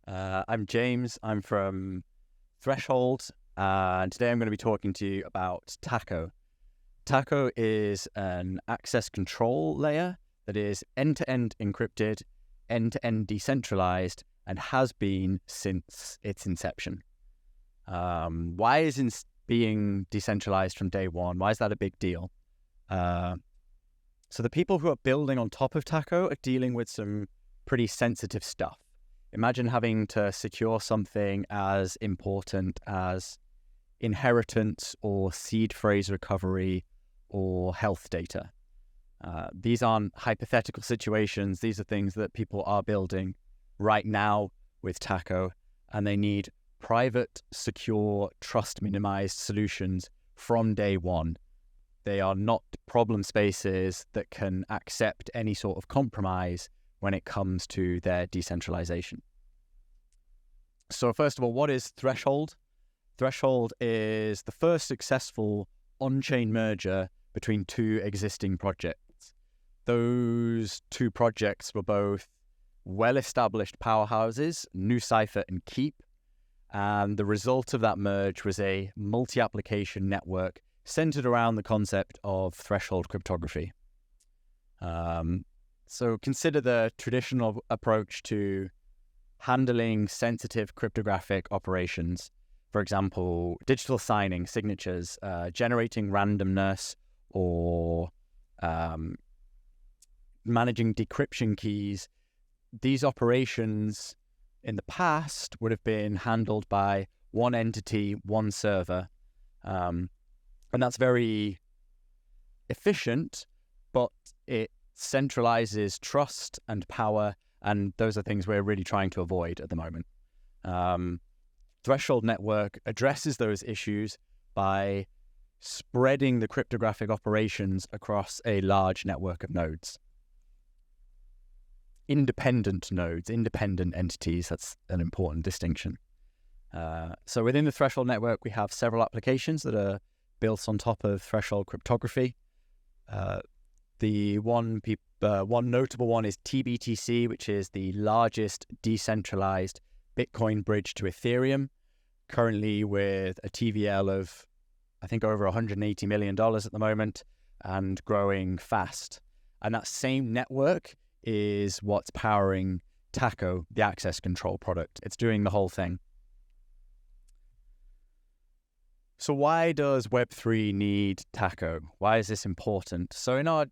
I'm James. I'm from Threshold, and today I'm going to be talking to you about Taco. Taco is an access control layer that is end-to-end encrypted, end-to-end decentralized, and has been since its inception. Why is it being decentralized from day one? Why is that a big deal? So the people who are building on top of Taco are dealing with some pretty sensitive stuff. Imagine having to secure something as important as inheritance or seed phrase recovery or health data. These aren't hypothetical situations. These are things that people are building right now with Taco, and they need private, secure, trust-minimized solutions from day one. They are not problem spaces that can accept any sort of compromise when it comes to their decentralization. So first of all, what is Threshold? Threshold is the first successful on-chain merger between two existing projects. Those two projects were both well-established powerhouses, NuCypher and Keep, and the result of that merge was a multi-application network centered around the concept of threshold cryptography. So consider the traditional approach to handling sensitive cryptographic operations. For example, digital signing, signatures, generating randomness, or managing decryption keys. These operations in the past would have been handled by one entity, one server. And that's very efficient, but it centralizes trust and power, and those are things we're really trying to avoid at the moment. Threshold Network addresses those issues by spreading the cryptographic operations across a large network of nodes. Independent nodes, independent entities, that's an important distinction. So within the Threshold Network, we have several applications that are built on top of threshold cryptography. The one notable one is TBTC, which is the largest decentralized Bitcoin bridge to Ethereum, currently with a TVL of, I think, over $180 million at the moment and growing fast. And that same network is what's powering Taco, the access control product. It's doing the whole thing. So why does Web3 need Taco? Why is this important? So in our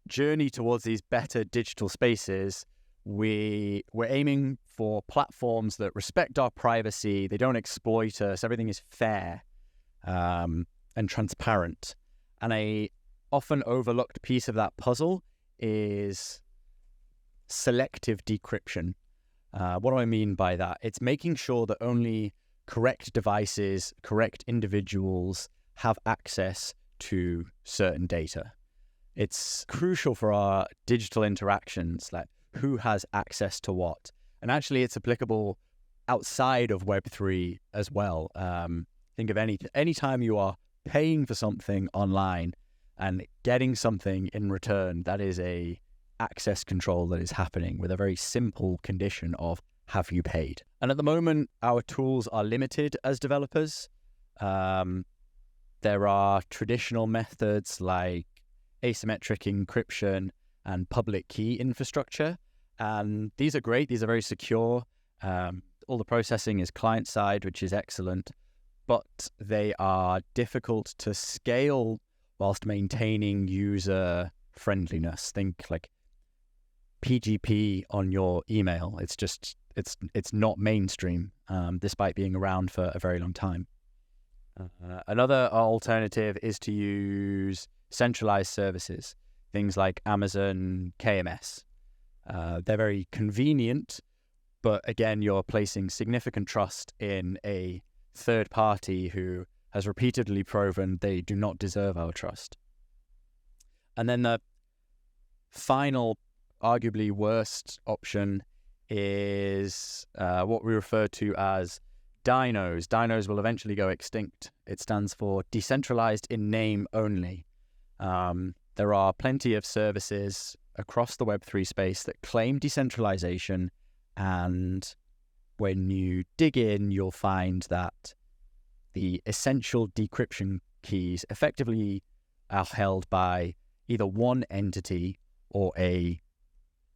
journey towards these better digital spaces, we're aiming for platforms that respect our privacy, they don't exploit us, everything is fair and transparent. And a often overlooked piece of that puzzle is selective decryption. What do I mean by that? It's making sure that only correct devices, correct individuals have access to certain data. It's crucial for our digital interactions, like who has access to what. And actually, it's applicable outside of Web3 as well. Think of any time you are paying for something online and getting something in return, that is a access control that is happening with a very simple condition of have you paid? And at the moment, our tools are limited as developers. There are traditional methods like asymmetric encryption and public key infrastructure. And these are great. These are very secure. All the processing is client-side, which is excellent. But they are difficult to scale whilst maintaining user friendliness. Think like PGP on your email. It's not mainstream, despite being around for a very long time. Another alternative is to use centralized services, things like Amazon KMS. They're very convenient, but again, you're placing significant trust in a third party who has repeatedly proven they do not deserve our trust. And then the final, arguably worst option is what we refer to as DINOs. DINOs will eventually go extinct. It stands for decentralized in name only. There are plenty of services across the Web3 space that claim decentralization and when you dig in, you'll find that the essential decryption keys effectively are held by either one entity or a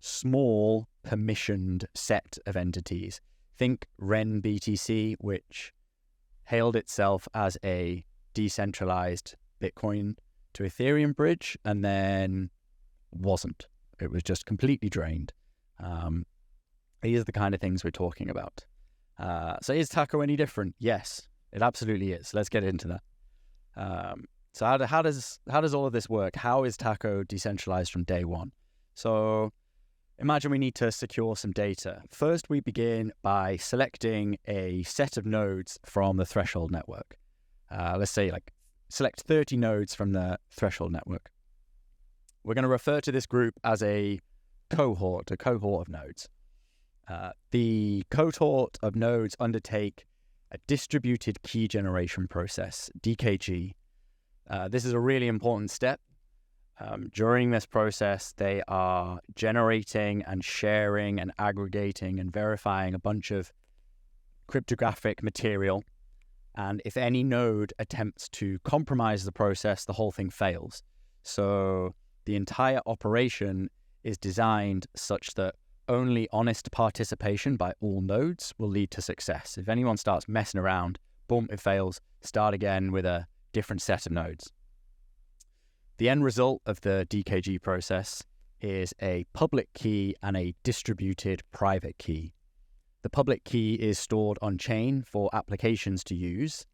small permissioned set of entities. Think RenBTC, which hailed itself as a decentralized Bitcoin to Ethereum bridge and then wasn't. It was just completely drained. These are the kind of things we're talking about. So is Taco any different? Yes, it absolutely is. Let's get into that. So how does all of this work? How is Taco decentralized from day one? So imagine we need to secure some data. First, we begin by selecting a set of nodes from the threshold network. Let's say select 30 nodes from the threshold network. We're going to refer to this group as a cohort of nodes. The cohort of nodes undertake a distributed key generation process, DKG. This is a really important step. During this process, they are generating and sharing and aggregating and verifying a bunch of cryptographic material. And if any node attempts to compromise the process, the whole thing fails. So the entire operation is designed such that only honest participation by all nodes will lead to success. If anyone starts messing around, boom, it fails. Start again with a different set of nodes. The end result of the DKG process is a public key and a distributed private key. The public key is stored on chain for applications to use,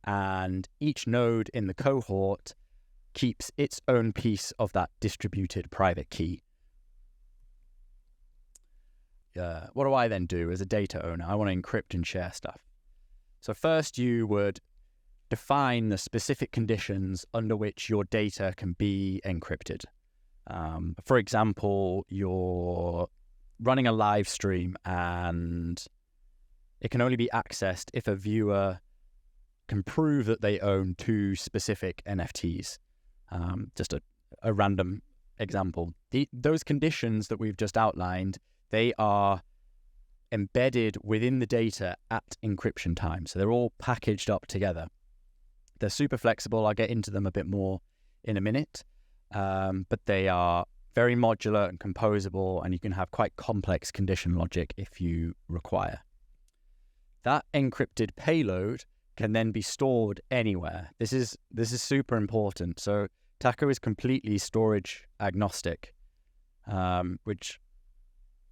and each node in the cohort keeps its own piece of that distributed private key. What do I then do as a data owner? I want to encrypt and share stuff. So first you would define the specific conditions under which your data can be encrypted. For example, you're running a live stream and it can only be accessed if a viewer can prove that they own 2 specific NFTs. Just a random example. Those conditions that we've just outlined, they are embedded within the data at encryption time. So they're all packaged up together. They're super flexible. I'll get into them a bit more in a minute. But they are very modular and composable, and you can have quite complex condition logic if you require. That encrypted payload can then be stored anywhere. This is super important. So Taco is completely storage agnostic, which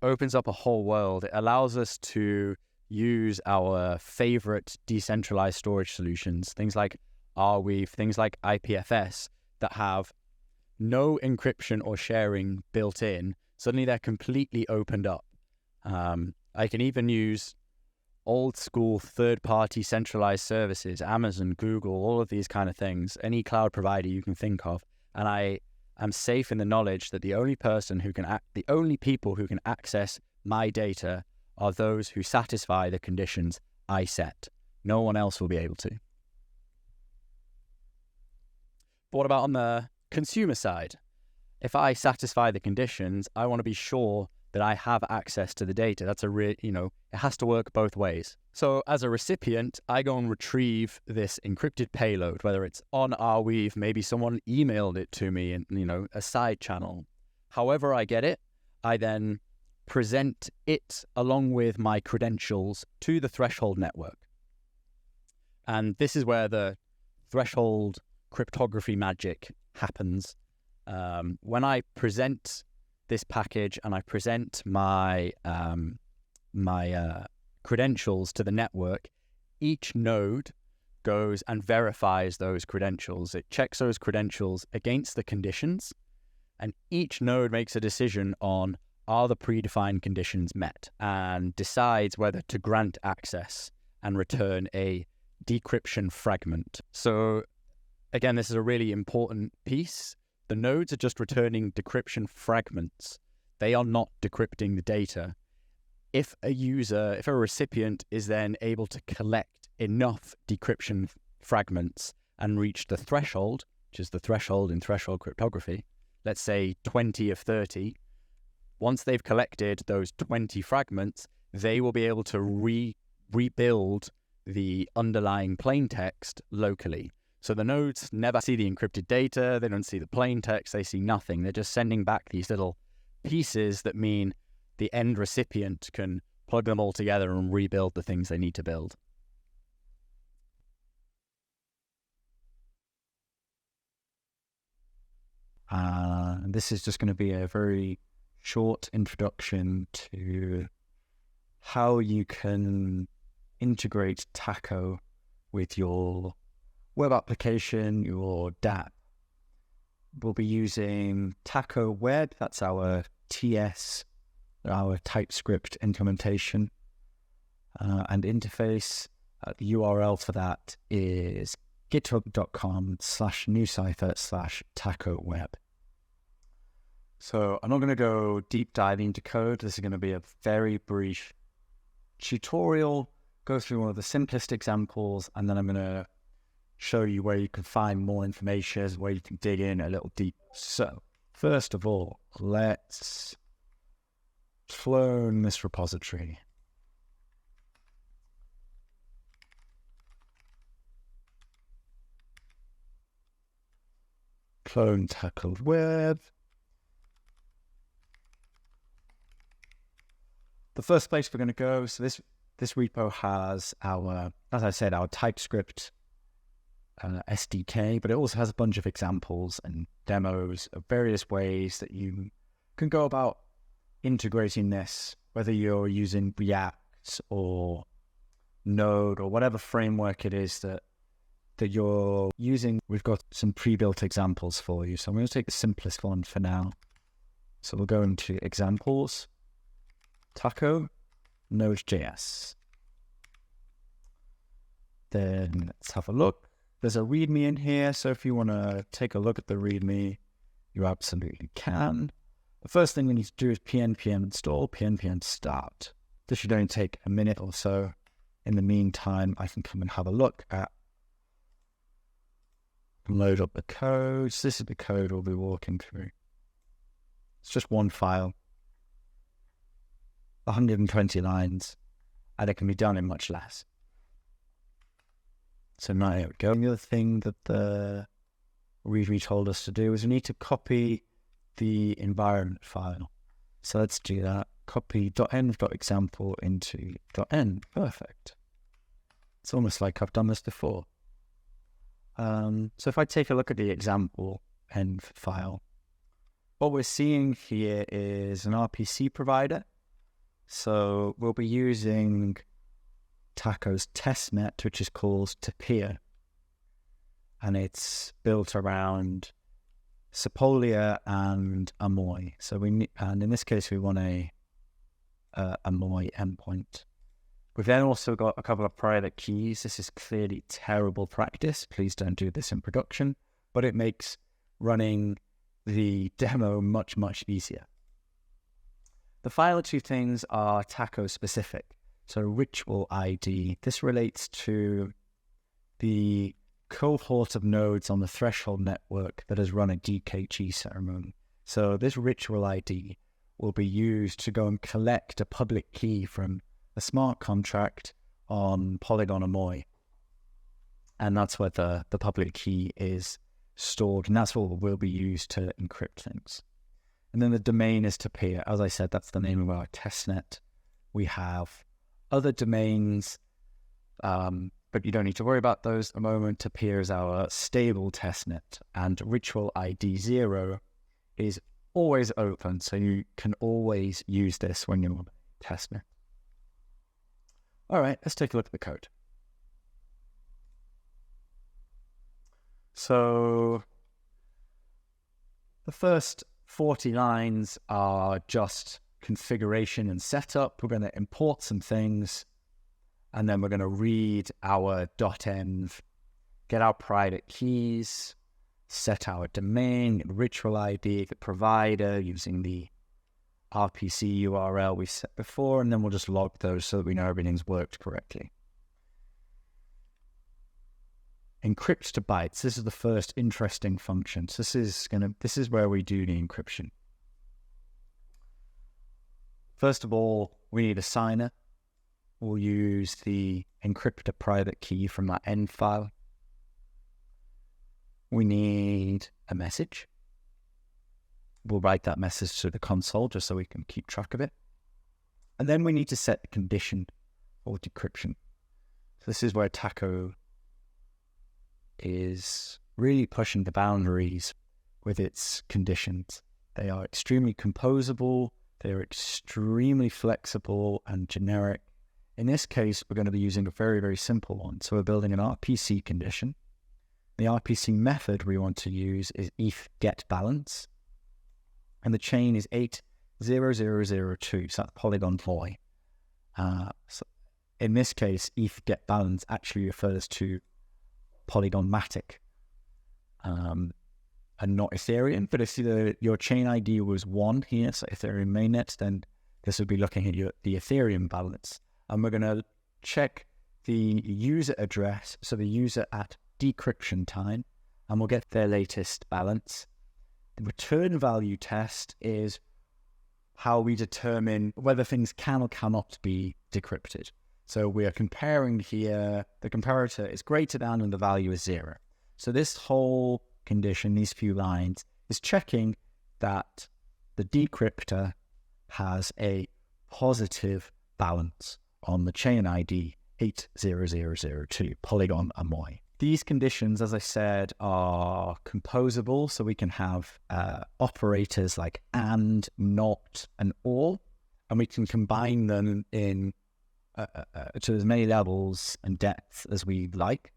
opens up a whole world. It allows us to use our favorite decentralized storage solutions, things like Arweave, things like IPFS, that have no encryption or sharing built in. Suddenly they're completely opened up. I can even use old school third-party centralized services, Amazon, Google, all of these kind of things, any cloud provider you can think of, and I am safe in the knowledge that the only people who can access my data are those who satisfy the conditions I set. No one else will be able to. But what about on the consumer side? If I satisfy the conditions, I want to be sure that I have access to the data. That's it has to work both ways. So as a recipient, I go and retrieve this encrypted payload, whether it's on Arweave, maybe someone emailed it to me in, a side channel. However I get it, I then present it along with my credentials to the threshold network. And this is where the threshold cryptography magic happens. When I present this package and I present my credentials to the network, each node goes and verifies those credentials. It checks those credentials against the conditions, and each node makes a decision on, are the predefined conditions met, and decides whether to grant access and return a decryption fragment. So again, this is a really important piece. The nodes are just returning decryption fragments. They are not decrypting the data. If a recipient is then able to collect enough decryption fragments and reach the threshold, which is the threshold in threshold cryptography, let's say 20 of 30, once they've collected those 20 fragments, they will be able to rebuild the underlying plain text locally. So the nodes never see the encrypted data, they don't see the plain text, they see nothing. They're just sending back these little pieces that mean the end recipient can plug them all together and rebuild the things they need to build. This is just going to be a very short introduction to how you can integrate Taco with your web application, your DApp. We'll be using Taco Web, that's our TS, our TypeScript implementation and interface. The URL for that is github.com/newcipher/TacoWeb. So I'm not going to go deep diving into code. This is going to be a very brief tutorial, go through one of the simplest examples, and then I'm going to show you where you can find more information, where you can dig in a little deeper. So first of all, let's clone this repository. Clone Taco Web. The first place we're going to go, so this repo has our, as I said, our TypeScript SDK, but it also has a bunch of examples and demos of various ways that you can go about integrating this, whether you're using React or Node or whatever framework it is that you're using. We've got some pre-built examples for you. So I'm going to take the simplest one for now. So we'll go into examples, Taco, Node.js. Then let's have a look. There's a README in here, so if you want to take a look at the README, you absolutely can. The first thing we need to do is pnpm install, pnpm start. This should only take a minute or so. In the meantime, I can come and have a look at and load up the code. So this is the code we'll be walking through. It's just one file, 120 lines, and it can be done in much less. So now here we go. The other thing that the README told us to do is we need to copy the environment file. So let's do that. Copy .env.example into .env. Perfect. It's almost like I've done this before. So if I take a look at the example env file, what we're seeing here is an RPC provider. So we'll be using Taco's testnet, which is called Tapir, and it's built around Sepolia and Amoy. So and in this case, we want a Amoy endpoint. We've then also got a couple of private keys. This is clearly terrible practice. Please don't do this in production, but it makes running the demo much, much easier. The final two things are Taco specific. So ritual ID, this relates to the cohort of nodes on the threshold network that has run a DKG ceremony. So this ritual ID will be used to go and collect a public key from a smart contract on Polygon Amoy. And that's where the public key is stored, and that's what will be used to encrypt things. And then the domain is Tapir. As I said, that's the name of our testnet. We have other domains, but you don't need to worry about those at the moment. Tapir is our stable testnet, and ritual ID 0 is always open, so you can always use this when you're on testnet. All right, let's take a look at the code. So the first 40 lines are just configuration and setup. We're going to import some things, and then we're going to read our .env, get our private keys, set our domain, ritual ID, the provider using the RPC URL we set before, and then we'll just log those so that we know everything's worked correctly. Encrypt to bytes. This is the first interesting function. So this is where we do the encryption. First of all, we need a signer. we'll use the encrypted private key from that end file. We need a message. We'll write that message to the console just so we can keep track of it. And then we need to set the condition for decryption. So this is where Taco is really pushing the boundaries with its conditions. They are extremely composable, they're extremely flexible and generic. In this case, we're going to be using a very, very simple one. So we're building an RPC condition. The RPC method we want to use is ETHGetBalance. And the chain is 80002, so that's polygon boy. So in this case, ETHGetBalance actually refers to polygonmatic and not Ethereum. But if your chain ID was 1 here, so Ethereum mainnet, then this would be looking at the Ethereum balance. And we're going to check the user address, so the user at decryption time, and we'll get their latest balance. The return value test is how we determine whether things can or cannot be decrypted. So we are comparing here, the comparator is greater than and the value is 0. So this whole condition, these few lines, is checking that the decryptor has a positive balance on the chain ID 80002, polygon Amoy. These conditions, as I said, are composable, so we can have operators like and, not, and or, and we can combine them in to as many levels and depths as we like.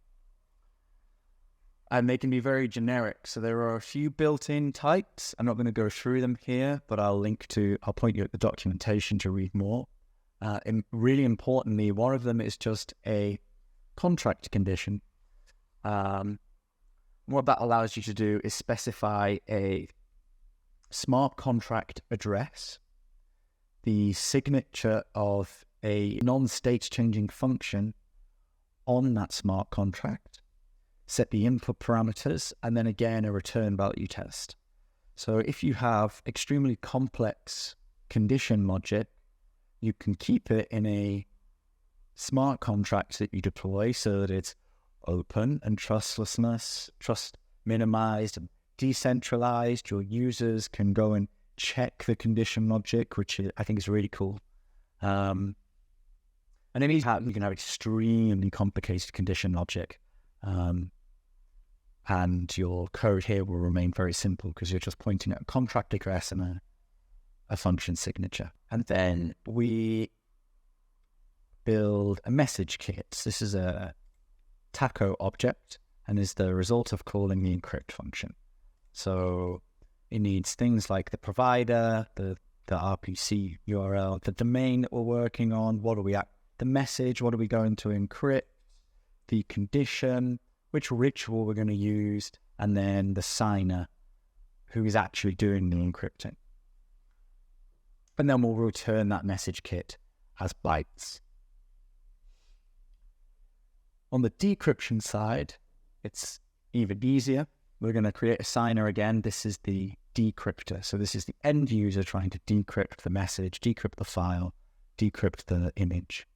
And they can be very generic. So there are a few built-in types. I'm not going to go through them here, but I'll point you at the documentation to read more. And really importantly, one of them is just a contract condition. What that allows you to do is specify a smart contract address, the signature of a non-state changing function on that smart contract, set the input parameters, and then again a return value test. So if you have extremely complex condition logic, you can keep it in a smart contract that you deploy so that it's open and trust minimized and decentralized. Your users can go and check the condition logic, which I think is really cool. And then you can have extremely complicated condition logic. And your code here will remain very simple because you're just pointing at a contract address and a function signature. And then we build a message kit. This is a Taco object and is the result of calling the encrypt function. So it needs things like the provider, the RPC URL, the domain that we're working on, the message, what are we going to encrypt, the condition, which ritual we're going to use, and then the signer who is actually doing the encrypting. And then we'll return that message kit as bytes. On the decryption side, it's even easier. We're going to create a signer again. This is the decryptor. So this is the end user trying to decrypt the message, decrypt the file, decrypt the image,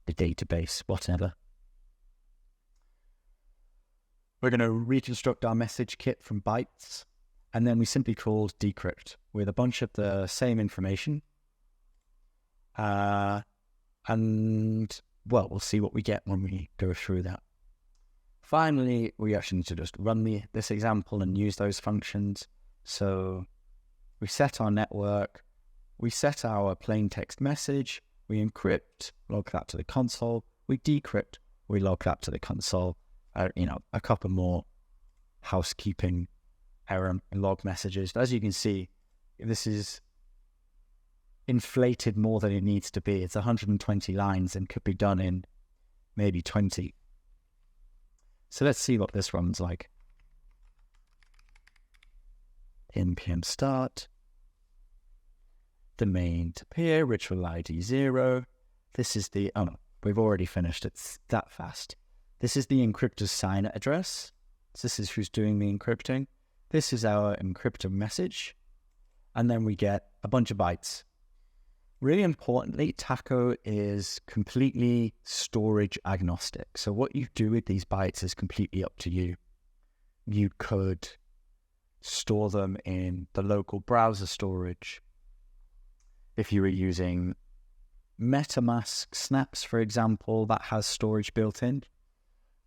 the database, whatever. We're going to reconstruct our message kit from bytes, and then we simply called decrypt with a bunch of the same information. And, well, we'll see what we get when we go through that. Finally, we actually need to just run this example and use those functions. So we set our network, we set our plain text message, we encrypt, log that to the console, we decrypt, we log that to the console. A couple more housekeeping error log messages. But as you can see, this is inflated more than it needs to be. It's 120 lines and could be done in maybe 20. So let's see what this runs like. npm start, domain to peer, ritual ID 0. This is we've already finished. It's that fast. This is the encryptor's signer address. So this is who's doing the encrypting. This is our encryptor message. And then we get a bunch of bytes. Really importantly, Taco is completely storage agnostic. So what you do with these bytes is completely up to you. You could store them in the local browser storage. If you were using MetaMask snaps, for example, that has storage built in,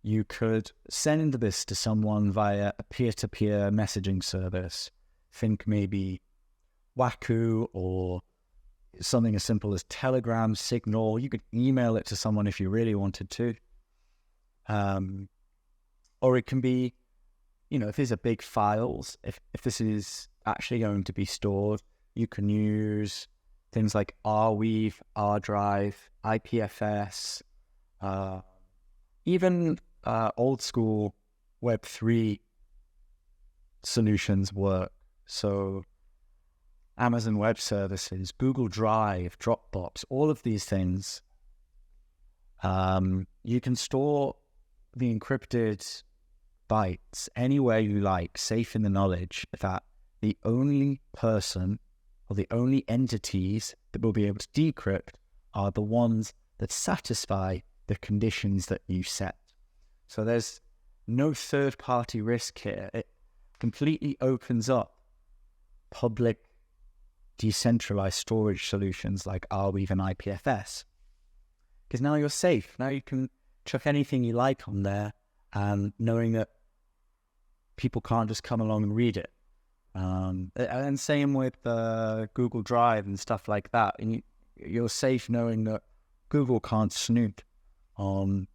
you could send this to someone via a peer-to-peer messaging service. Think maybe Wahoo or something as simple as Telegram, Signal. You could email it to someone if you really wanted to. Or it can be, if these are big files, if this is actually going to be stored, you can use things like Arweave, Rdrive, IPFS, even old school Web3 solutions work. So Amazon Web Services, Google Drive, Dropbox, all of these things, you can store the encrypted bytes anywhere you like, safe in the knowledge that the only person or the only entities that will be able to decrypt are the ones that satisfy the conditions that you set. So there's no third-party risk here. It completely opens up public decentralized storage solutions like Arweave and IPFS. Because now you're safe. Now you can chuck anything you like on there, and knowing that people can't just come along and read it. And same with Google Drive and stuff like that. And you're safe knowing that Google can't snoop on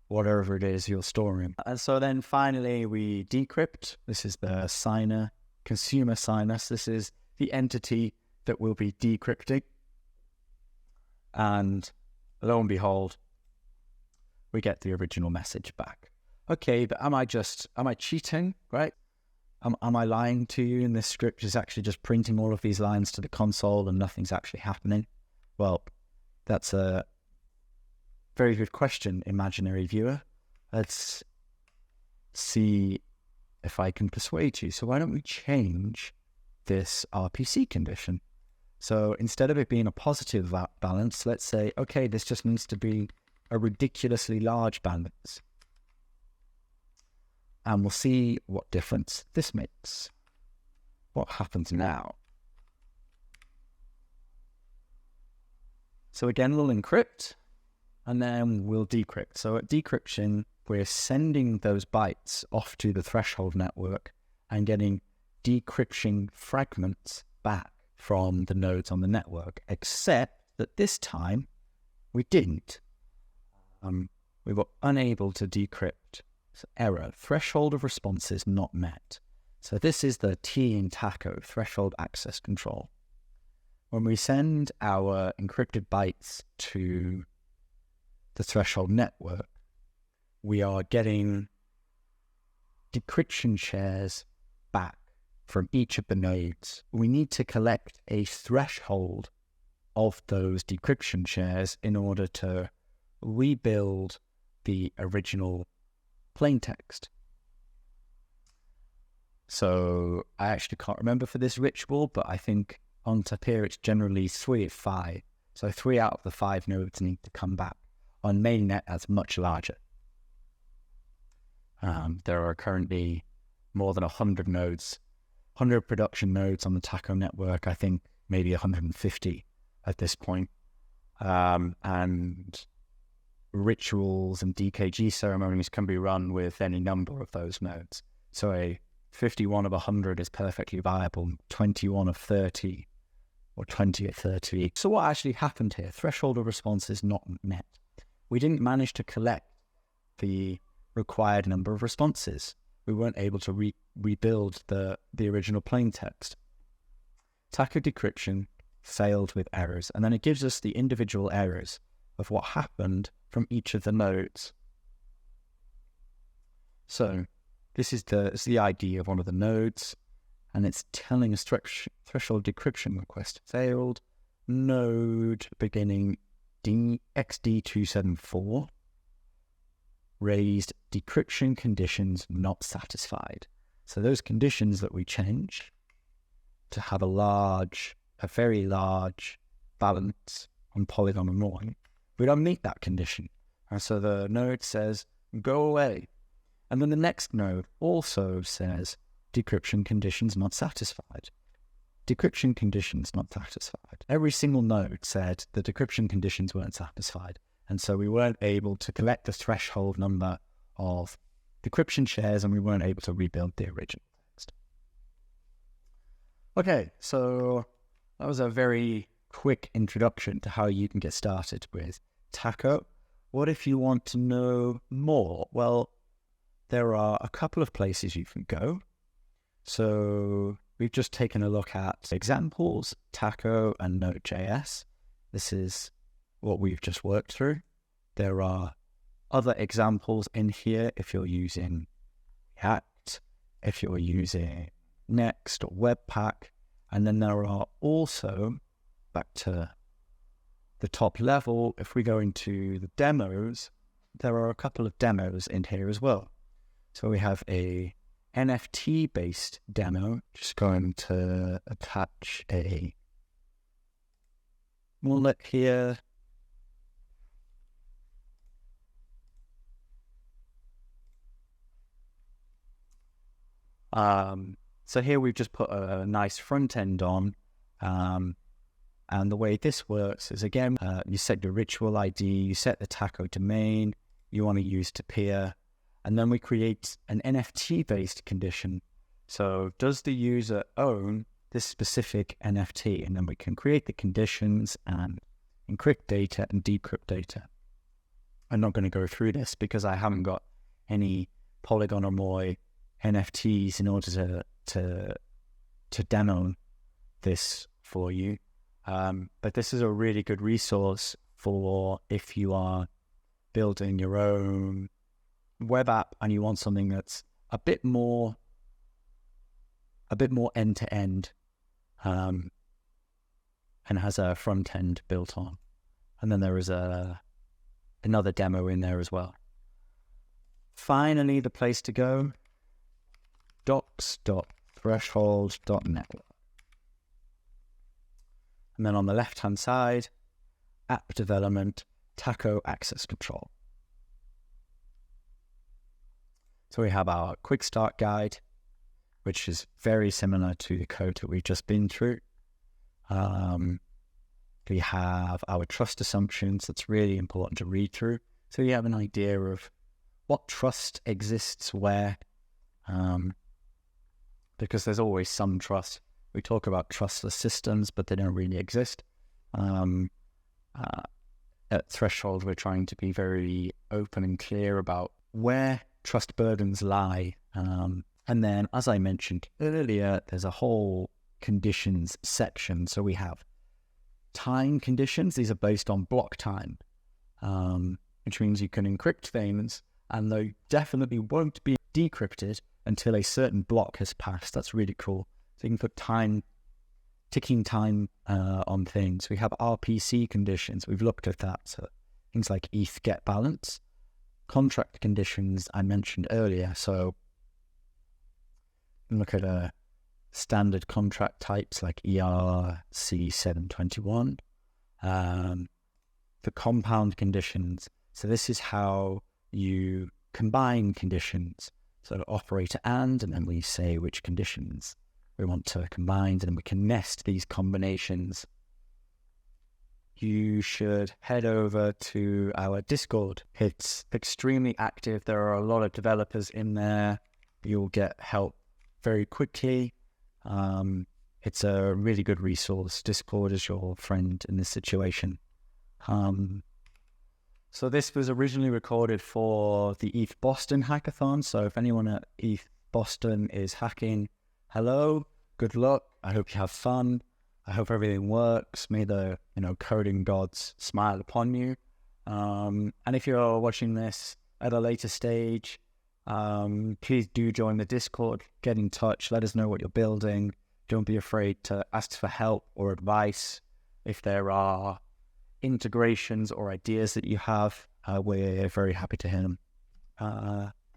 whatever it is you're storing. And so then finally we decrypt. This is the signer, consumer signer. So this is the entity that will be decrypting. And lo and behold, we get the original message back. Okay, but am I cheating, right? Am I lying to you, and this script is actually just printing all of these lines to the console and nothing's actually happening? Well, that's a very good question, imaginary viewer. Let's see if I can persuade you. So why don't we change this RPC condition? So instead of it being a positive balance, let's say, okay, this just needs to be a ridiculously large balance. And we'll see what difference this makes. What happens now? So again, we'll encrypt, and then we'll decrypt. So at decryption, we're sending those bytes off to the threshold network and getting decryption fragments back from the nodes on the network, except that this time we didn't. We were unable to decrypt. So error, threshold of responses not met. So this is the T in Taco, threshold access control. When we send our encrypted bytes to the threshold network, we are getting decryption shares back from each of the nodes. We need to collect a threshold of those decryption shares in order to rebuild the original plain text. So I actually can't remember for this ritual, but I think on top here it's generally 3 of 5. So 3 out of the 5 nodes need to come back. On mainnet, that's much larger. There are currently more than 100 nodes, 100 production nodes on the Taco network. I think maybe 150 at this point. And rituals and DKG ceremonies can be run with any number of those nodes. So a 51 of 100 is perfectly viable, 21 of 30 or 20 of 30. So what actually happened here? Threshold of response is not met. We didn't manage to collect the required number of responses. We weren't able to rebuild the original plain text. Taco decryption failed with errors, and then it gives us the individual errors of what happened from each of the nodes. So this is the ID of one of the nodes, and it's telling us threshold decryption request failed, node beginning XD274 raised decryption conditions not satisfied. So those conditions that we change to have a very large balance on polygon or more, we don't meet that condition. And so the node says, go away. And then the next node also says, decryption conditions not satisfied. Decryption conditions not satisfied. Every single node said the decryption conditions weren't satisfied. And so we weren't able to collect the threshold number of decryption shares, and we weren't able to rebuild the original text. Okay, so that was a very quick introduction to how you can get started with Taco. What if you want to know more? Well, there are a couple of places you can go. So we've just taken a look at examples, Taco and Node.js. This is what we've just worked through. There are other examples in here if you're using React, if you're using Next or Webpack. And then there are also, back to the top level, if we go into the demos, there are a couple of demos in here as well. So we have a NFT-based demo. Just going to attach a wallet here. So here we've just put a nice front end on, and the way this works is, again, you set your ritual ID, you set the Taco domain you want to use to peer, and then we create an NFT-based condition. So does the user own this specific NFT? And then we can create the conditions and encrypt data and decrypt data. I'm not going to go through this because I haven't got any Polygon or more NFTs in order to demo this for you. But this is a really good resource for if you are building your own web app and you want something that's a bit more end to end, and has a front end built on. And then there is another demo in there as well. Finally, the place to go, docs.threshold.network. And then on the left-hand side, app development, Taco access control. So we have our quick start guide, which is very similar to the code that we've just been through. We have our trust assumptions. That's really important to read through. So you have an idea of what trust exists where, because there's always some trust. We talk about trustless systems, but they don't really exist. At Threshold, we're trying to be very open and clear about where trust burdens lie. And then, as I mentioned earlier, there's a whole conditions section. So we have time conditions. These are based on block time, which means you can encrypt things, and they definitely won't be decrypted until a certain block has passed. That's really cool. So you can put ticking time on things. We have RPC conditions. We've looked at that. So things like ETH get balance. Contract conditions I mentioned earlier. So you can look at standard contract types like ERC721. The compound conditions. So this is how you combine conditions. So operator and then we say which conditions we want to combine, and then we can nest these combinations. You should head over to our Discord. It's extremely active. There are a lot of developers in there. You'll get help very quickly. It's a really good resource. Discord is your friend in this situation. So this was originally recorded for the ETHBoston hackathon. So if anyone at ETHBoston is hacking, hello, good luck. I hope you have fun. I hope everything works. May the coding gods smile upon you. And if you're watching this at a later stage, please do join the Discord. Get in touch. Let us know what you're building. Don't be afraid to ask for help or advice. If there are integrations or ideas that you have, we're very happy to hear them.